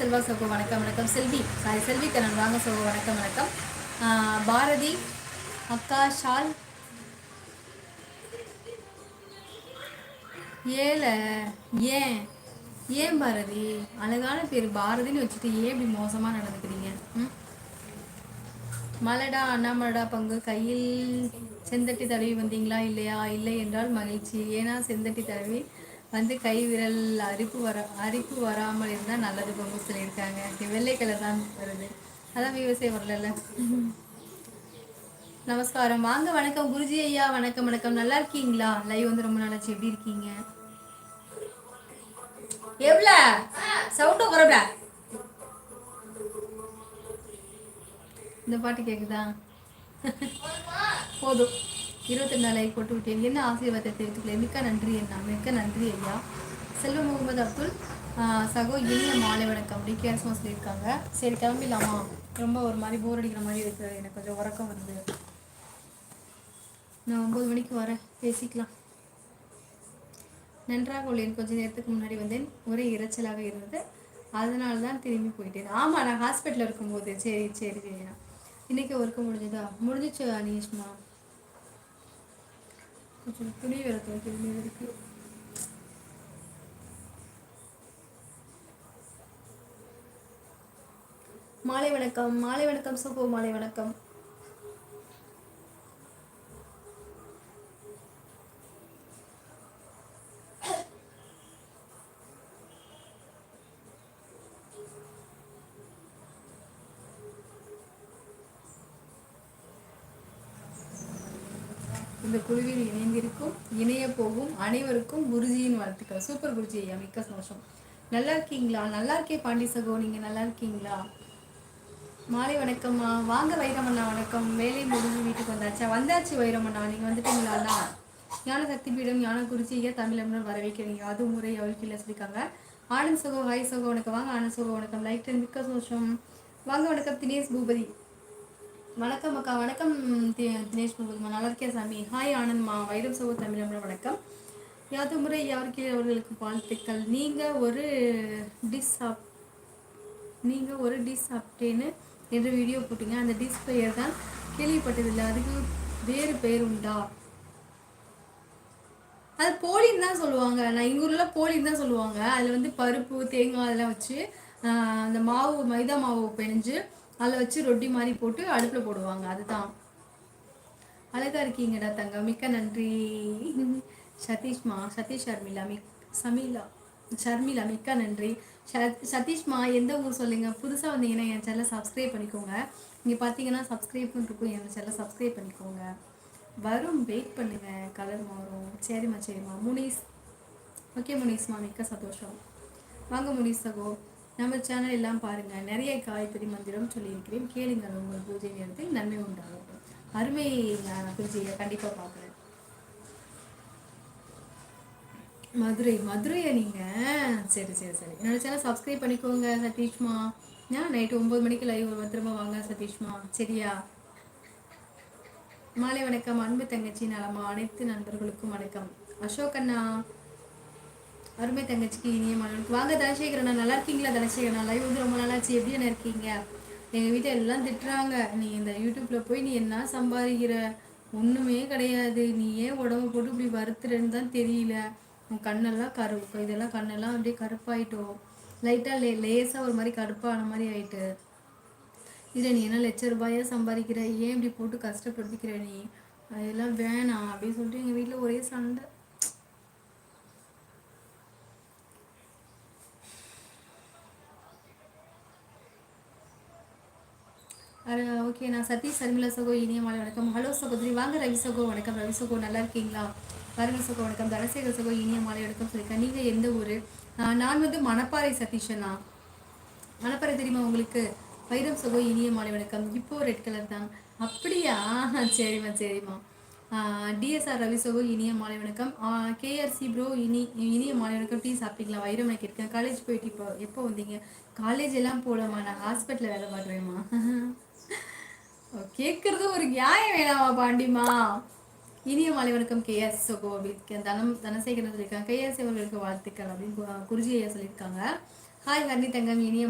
செல்வா சகோ வணக்கம் வணக்கம். செல்வி செல்வி கண்ணன் வாங்க சகோ வணக்கம் வணக்கம். பாரதி அக்கா ஷால் ஏல ஏன் ஏன் பாரதி அழகான பேர் பாரதின்னு வச்சுட்டு ஏன் இப்படி மோசமாக நடந்துக்கிறீங்க? மலடா அண்ணாமலடா பங்கு கையில் செந்தட்டி தடவி வந்தீங்களா? இல்லையா? இல்லை என்றால் மகிழ்ச்சி. ஏன்னா செந்தட்டி தடவி வந்து கை விரல் அரிப்பு வராமல் இருந்தால் நல்லது பங்கு சொல்லியிருக்காங்க. வெள்ளை கலர் தான் வருது, அதான் விவசாயம் வரல. நமஸ்காரம் வாங்க வணக்கம் குருஜி ஐயா வணக்கம் வணக்கம். நல்லா இருக்கீங்களா? லைவ் வந்து ரொம்ப நாளாச்சு. எப்படி இருக்கீங்க? எவ்வளோ சவுண்டு குறைப்ப இந்த பாட்டு கேட்குதா? போதும் 24 லைக் போட்டு விட்டேன். என்ன ஆசீர்வாதத்தை தெரிவித்துக்கல. மிக்க நன்றி அண்ணா, மிக்க நன்றி ஐயா. செல்வ முகமது அப்துல் சகோ இனிய மாலை வணக்கம் டிகேஎஸ்மா சொல்லியிருக்காங்க. சரி கிளம்பிடலாமா? ரொம்ப ஒரு மாதிரி போர் அடிக்கிற மாதிரி இருக்குது, எனக்கு கொஞ்சம் உறக்கம் வருது. நான் 9 மணிக்கு வரேன், பேசிக்கலாம். நன்றாக உள்ளேன். கொஞ்சம் நேரத்துக்கு முன்னாடி வந்தேன், ஒரே இறைச்சலாக இருந்தது, அதனால தான் திரும்பி போயிட்டேன். ஆமாம், நான் ஹாஸ்பிட்டலில் இருக்கும்போது. சரி சரி சரிண்ணா. இன்னைக்கு ஒர்க்கு முடிஞ்சதா? முடிஞ்சிச்சு அனீஷ்மா. கொஞ்சம் துணி வேற துவைக்க இருக்கு. மாலை வணக்கம், மாலை வணக்கம் சோபோ, மாலை வணக்கம். இந்த குழுவில் இணைந்திருக்கும் இணைய போகும் அனைவருக்கும் குருஜியின் வாழ்த்துக்கள். சூப்பர் குருஜி ஐயா, மிக்க சந்தோஷம். நல்லா இருக்கீங்களா? நல்லா இருக்கே பாண்டி சகோ, நீங்க நல்லா இருக்கீங்களா? மாலை வணக்கம்மா. வாங்க வைரமண்ணா வணக்கம். வேலை முடிஞ்சு வீட்டுக்கு வந்தாச்சா? வந்தாச்சு வைரமண்ணா, நீங்க வந்துட்டீங்களா? ஞான சக்தி பீடம் ஞான குருஜி ஐயா தமிழம்னு வர வைக்கிறீங்க, அது முறை அவளுக்கு இல்லை சொல்லியிருக்காங்க. ஆனந்த் சகோ ஹாய் சகோ வணக்கம். வாங்க ஆனந்த் சகோ வணக்கம். லைக் மிக்க சந்தோஷம். வாங்க வணக்கம் தினேஷ் பூபதி வணக்கம் அக்கா. வணக்கம் தினேஷ் பூபதிமா, நல்லா இருக்கேன் சாமி. ஹாய் ஆனந்த்மா. வைரம் சகோ தமிழம்னா வணக்கம். யாது முறை யாருக்கு அவர்களுக்கு வாழ்த்துக்கள். நீங்கள் ஒரு டிஷ் சாப்பிட்டேன்னு என்ற வீடியோ போட்டீங்க, அந்த டிஷ் பெயர் தான் கேள்விப்பட்டதில்லை, அதுக்கு வேறு பெயர் உண்டா? அது போலின்னு தான் சொல்லுவாங்க. நான் எங்கள் ஊரில் போலின்னு தான் சொல்லுவாங்க. அதில் வந்து பருப்பு தேங்காய் அதெல்லாம் வச்சு அந்த மாவு மைதா மாவு பிணைஞ்சு அதில் வச்சு ரொட்டி மாதிரி போட்டு அடுப்பில் போடுவாங்க, அதுதான். அழகா இருக்கீங்கடா தங்கம், மிக்க நன்றி. சதீஷ்மா சதீஷ் ஷர்மிளா மிக்க நன்றி. சதீஷ்மா எந்த ஊர் சொல்லுங்க. புதுசாக வந்தீங்கன்னா என் சேனலை சப்ஸ்கிரைப் பண்ணிக்கோங்க. இங்கே பார்த்தீங்கன்னா சப்ஸ்கிரைப் இருக்கும், என் சேனலை சப்ஸ்கிரைப் பண்ணிக்கோங்க. வரும், வெயிட் பண்ணுங்க, கலர் மாறும். சரிம்மா சரிம்மா. முனிஸ் ஓகே முனிஸ்மா, மிக்க சந்தோஷம். வாங்க முனிஸ் சகோ, நம்ம சேனல் எல்லாம் பாருங்க, நிறைய காயத்ரி மந்திரம் சொல்லியிருக்கிறேன், கேளுங்கள், உங்கள் பூஜை நேரத்தில் நன்மை உண்டாகும். அருமை பூஜையை கண்டிப்பாக பார்க்குறேன். மதுரையா நீங்கள்? சரி சரி சரி. என்னோட சேனல் சப்ஸ்கிரைப் பண்ணிக்கோங்க சதீஷ்மா. நைட்டு 9 மணிக்கு லைவ் திரும்ப வாங்க சதீஷ்மா, சரியா? மாலை வணக்கம் அன்பு தங்கச்சி, நலமா? அனைத்து நண்பர்களுக்கும் வணக்கம். அசோக் அண்ணா அருமை தங்கச்சிக்கு இனிய மாணவனுக்கு வாங்க. தனசேகரண்ணா நல்லா இருக்கீங்களா? தனசேகரண்ணா லைவ் வந்து ரொம்ப நாளாச்சு, எப்படி என்ன இருக்கீங்க? எங்கள் வீட்டில் எல்லாம் திட்டுறாங்க, நீ இந்த யூடியூப்பில் போய் நீ என்ன சம்பாதிக்கிற? ஒன்றுமே கிடையாது, நீ ஏன் உடம்பு போட்டு இப்படி வருத்துறன்னு தான் தெரியல. உன் கண்ணெல்லாம் இதெல்லாம் கண்ணெல்லாம் அப்படியே கருப்பாயிட்டோம், லைட்டாக லேசாக ஒரு மாதிரி கருப்பான மாதிரி ஆயிட்டு. இதில் நீ என்ன ₹1,00,000 சம்பாதிக்கிற, ஏன் இப்படி போட்டு கஷ்டப்படுத்திக்கிற நீ? அதெல்லாம் வேணாம் அப்படின்னு சொல்லிட்டு எங்கள் வீட்டில் ஒரே சண்டை. ஓகே, நான் சதீஷ் சர்மிளா சகோ இனிய மாலை வணக்கம். ஹலோ சகோதரி வாங்க. ரவி சகோ வணக்கம். ரவி சகோ நல்லா இருக்கீங்களா? ரவி சகோ வணக்கம். தனசேகர் சகோ இனிய மாலை வணக்கம் சொல்லியிருக்கேன். நீங்கள் எந்த ஊர்? நான் வந்து மணப்பாறை சதீஷனா. மணப்பாறை தெரியுமா உங்களுக்கு? வைரம் சகோ இனிய மாலை வணக்கம். இப்போ ரெட் கலர் தான், அப்படியா? சரிம்மா சரிம்மா. டிஎஸ்ஆர் ரவி சகோ இனிய மாலை வணக்கம். கேஆர்சி ப்ரோ இனிய மாலை வணக்கம். டீ சாப்பிட்டீங்களா? வைரம் எனக்கு இருக்கேன். காலேஜ் போயிட்டு எப்போ வந்தீங்க? காலேஜ் எல்லாம் போகலாமா, நான் ஹாஸ்பிட்டலில் வேலை பார்க்குறேம்மா. கேட்கறது ஒரு நியாயம் வேணாமா பாண்டிமா? இனிய மாலை வணக்கம் கேஎஸ் சகோ தனசேகரன் சொல்லியிருக்காங்க. கேஎஸ் அவர்களுக்கு வாழ்த்துக்கள் அப்படின்னு குருஜி ஐயா சொல்லியிருக்காங்க. ஹாய் ஹர்னி தங்கம், இனிய